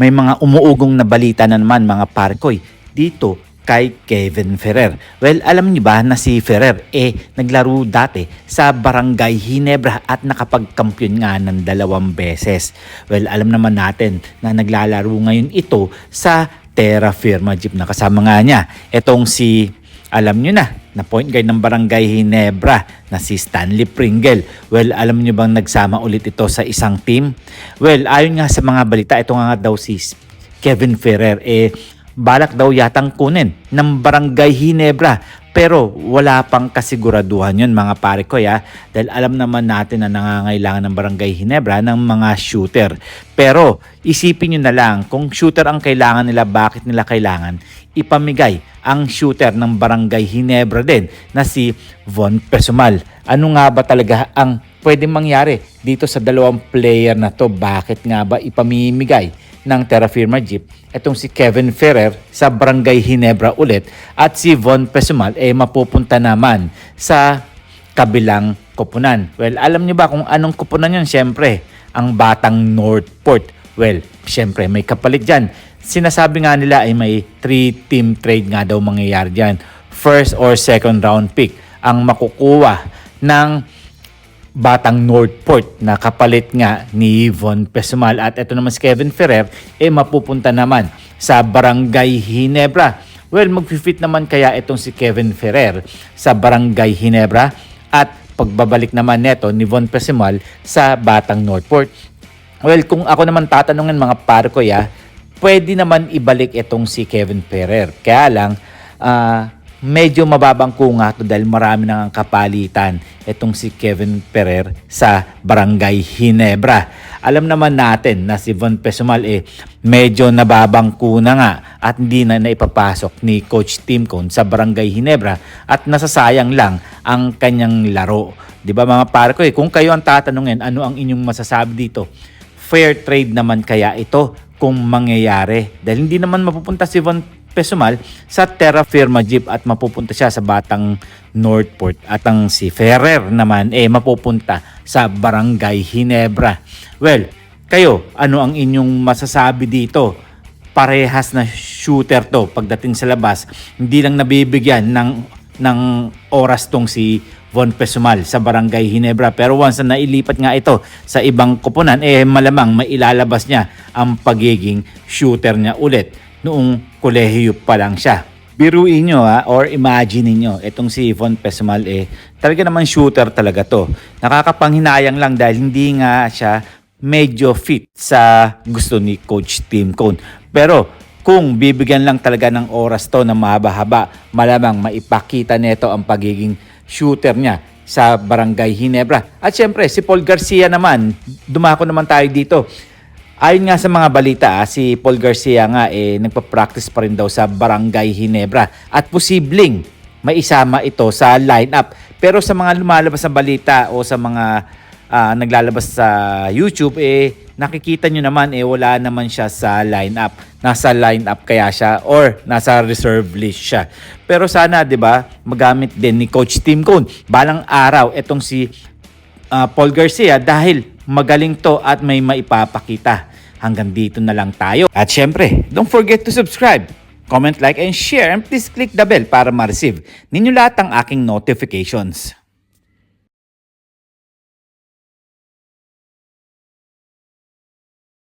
May mga umuugong na balita na naman mga parkoy dito kay Kevin Ferrer. Well, alam niyo ba na si Ferrer naglaro dati sa Barangay Ginebra at nakapagkampiyon nga ng 2 beses. Well, alam naman natin na naglalaro ngayon ito sa Terra Firma Jeep na kasama nga niya. Etong si, alam niyo na point guard ng Barangay Ginebra na si Stanley Pringle. Well, alam niyo bang nagsama ulit ito sa isang team? Well, ayon nga sa mga balita, ito nga daw si Kevin Ferrer balak daw yatang kunin ng Barangay Ginebra, pero wala pang kasiguraduhan yun mga pare ko dahil alam naman natin na nangangailangan ng Barangay Ginebra ng mga shooter. Pero isipin nyo na lang, kung shooter ang kailangan nila, bakit nila kailangan ipamigay ang shooter ng Barangay Ginebra din na si Von Pesumal? Ano nga ba talaga ang pwedeng mangyari dito sa 2 player na to? Bakit nga ba ipamimigay ng Terra Firma Jeep etong si Kevin Ferrer sa Barangay Ginebra ulit at si Von Pesumal mapupunta naman sa kabilang koponan? Well, alam niyo ba kung anong koponan yun? Siyempre, ang Batang Northport. Well, siyempre may kapalit dyan. Sinasabi nga nila may 3-team trade nga daw mangyayari dyan. First or second round pick ang makukuha ng Batang Northport na kapalit nga ni Von Pesumal. At ito naman si Kevin Ferrer mapupunta naman sa Barangay Ginebra. Well, mag-fit naman kaya itong si Kevin Ferrer sa Barangay Ginebra at pagbabalik naman neto ni Von Pesumal sa Batang Northport? Well, kung ako naman tatanungin mga par ko pwede naman ibalik itong si Kevin Ferrer. Kaya lang, medyo mababang kunga to dahil marami nang kapalitan itong si Kevin Ferrer sa Barangay Ginebra. Alam naman natin na si Von Pesumal medyo nababang kuna nga at hindi na naipapasok ni Coach Tim Cone sa Barangay Ginebra at nasasayang lang ang kanyang laro. Di ba mga pare ko kung kayo ang tatanungin, ano ang inyong masasabi dito? Fair trade naman kaya ito kung mangyayari? Dahil hindi naman mapupunta si Von Pesumal sa Terra Firma Jeep at mapupunta siya sa Batang Northport at ang si Ferrer naman mapupunta sa Barangay Ginebra. Well, kayo, ano ang inyong masasabi dito? Parehas na shooter to pagdating sa labas. Hindi lang nabibigyan ng oras tong si Von Pesumal sa Barangay Ginebra, pero once na nailipat nga ito sa ibang koponan, malamang mailalabas niya ang pagiging shooter niya ulit noong kolehiyo pa lang siya. Biruin nyo or imagine niyo itong si Von Pesumal talaga naman shooter talaga to. Nakakapanghinayang lang dahil hindi nga siya medyo fit sa gusto ni Coach Tim Cone. Pero kung bibigyan lang talaga ng oras to na mahaba-haba, malamang maipakita nito ang pagiging shooter niya sa Barangay Ginebra. At syempre si Paul Garcia naman, dumako naman tayo dito. Ayon nga sa mga balita, si Paul Garcia nga nagpa-practice pa rin daw sa Barangay Ginebra at posibleng maisama ito sa lineup. Pero sa mga lumalabas na balita o sa mga naglalabas sa YouTube, nakikita nyo naman wala naman siya sa lineup. Nasa lineup kaya siya or nasa reserve list siya. Pero sana 'di ba, magamit din ni Coach Tim Cone balang araw itong si Paul Garcia dahil magaling to at may maipapakita. Hanggang dito na lang tayo. At syempre, don't forget to subscribe, comment, like, and share. And please click the bell para ma-receive ninyo lahat ang aking notifications.